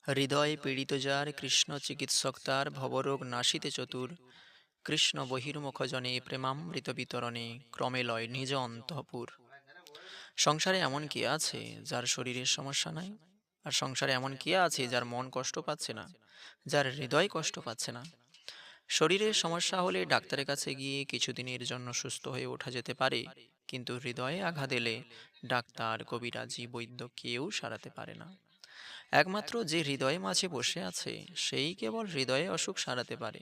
হৃদয়ে পীড়িত যার কৃষ্ণ চিকিৎসক তার ভবরোগ নাশিতে চতুর। কৃষ্ণ বহির্মুখ জনে প্রেমামৃত বিতরণে ক্রমে লয় নিজ অন্তঃপুর। সংসারে এমন কে আছে যার শরীরের সমস্যা নাই? আর সংসারে এমন কে আছে যার মন কষ্ট পাচ্ছে না, যার হৃদয় কষ্ট পাচ্ছে না? শরীরের সমস্যা হলে ডাক্তারের কাছে গিয়ে কিছুদিনের জন্য সুস্থ হয়ে ওঠা যেতে পারে, কিন্তু হৃদয়ে আঘাত এলে ডাক্তার, কবিরাজি, বৈদ্য কেউ সারাতে পারে না। একমাত্র যে হৃদয়ে মাঝে বসে আছে, সেই কেবল হৃদয়ে অসুখ সারাতে পারে।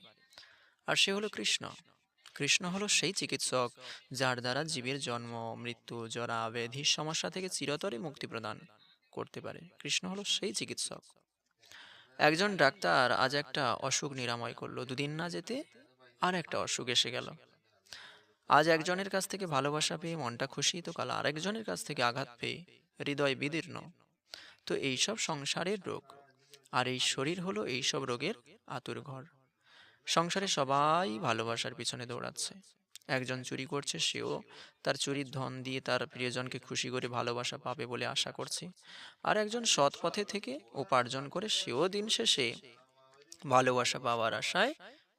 আর সে হলো কৃষ্ণ। কৃষ্ণ হলো সেই চিকিৎসক যার দ্বারা জীবের জন্ম, মৃত্যু, জরা, ব্যাধির সমস্যা থেকে চিরতরে মুক্তি প্রদান করতে পারে। কৃষ্ণ হলো সেই চিকিৎসক। একজন ডাক্তার আজ একটা অসুখ নিরাময় করলো, দুদিন না যেতে আর একটা অসুখ এসে গেল। আজ একজনের কাছ থেকে ভালোবাসা পেয়ে মনটা খুশি, তো কাল আরেকজনের কাছ থেকে আঘাত পেয়ে হৃদয় বিদীর্ণ। তো এইসব সংসারের রোগ, আর এই শরীর হলো এইসব রোগের আতুরঘর। সংসারে সবাই ভালোবাসার পিছনে দৌড়াচ্ছে। একজন চুরি করছে, সেও তার চুরির ধন দিয়ে তার প্রিয়জনকে খুশি করে ভালোবাসা পাবে বলে আশা করছে। আর একজন সৎ পথে থেকে উপার্জন করে, সেও দিন শেষে ভালোবাসা পাওয়ার আশায়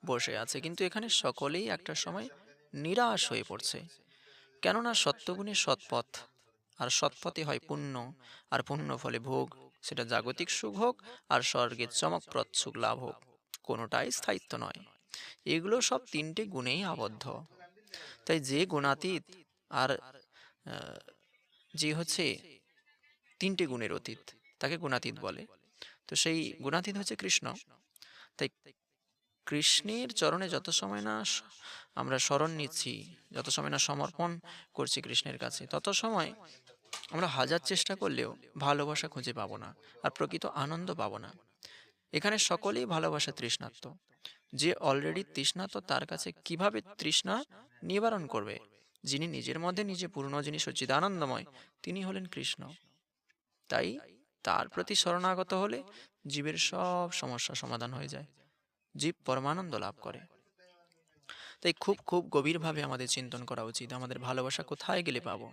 বসে আছে। কিন্তু এখানে সকলেই একটা সময় নিরাশ হয়ে পড়ছে, কেননা সত্যগুণে সৎপথ, আর সৎপথে হয় পুণ্য, আর পুণ্য ফলে ভোগ, সেটা জাগতিক সুখ হোক আর স্বর্গের চমকপ্রদ সুখ লাভ হোক, কোনোটাই স্থায়িত্ব নয়। এগুলো সব তিনটে গুণেই আবদ্ধ। তাই যে গুণাতীত, আর যে হচ্ছে তিনটে গুণের অতীত, তাকে গুণাতীত বলে। তো সেই গুণাতীত হচ্ছে কৃষ্ণ। তাই কৃষ্ণের চরণে যত সময় না আমরা শরণ নিচ্ছি, যত সময় না সমর্পণ করছি কৃষ্ণের কাছে, তত সময় আমরা হাজার চেষ্টা করলেও ভালোবাসা খুঁজে পাবো না, আর প্রকৃত আনন্দ পাবো না। এখানে সকলেই ভালোবাসা তৃষ্ণার্ত। যে অলরেডি তৃষ্ণার্ত, তার কাছে কিভাবে তৃষ্ণা নিবারণ করবে? যিনি নিজের মধ্যে নিজে পূর্ণ, যিনি সচ্চিদানন্দময়, তিনি হলেন কৃষ্ণ। তাই তার প্রতি শরণাগত হলে জীবের সব সমস্যা সমাধান হয়ে যায়, জীব পরমানন্দ লাভ করে। তাই খুব খুব গভীরভাবে আমাদের চিন্তন করা উচিত, আমাদের ভালোবাসা কোথায় গেলে পাবো।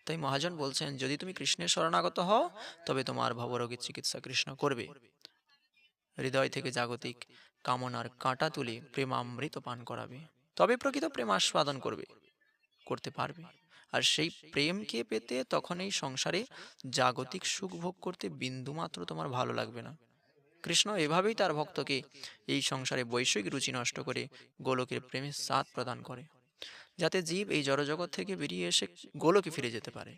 তাই মহাজন বলছেন, যদি তুমি কৃষ্ণের শরণাগত হও, তবে তোমার ভবরোগের চিকিৎসা কৃষ্ণ করবে। হৃদয় থেকে জাগতিক কামনার কাঁটা তুলে প্রেমামৃত পান করাবে, তবে প্রকৃত প্রেম আস্বাদন করতে পারবে। আর সেই প্রেমকে পেতে তখন এই সংসারে জাগতিক সুখ ভোগ করতে বিন্দুমাত্র তোমার ভালো লাগবে না। কৃষ্ণ এভাবেই তার ভক্তকে এই সংসারে বৈষয়িক রুচি নষ্ট করে গোলকের প্রেমের স্বাদ প্রদান করে, যাতে জীব এই জড়জগৎ থেকে বেরিয়ে এসে গোলকে ফিরে যেতে পারে।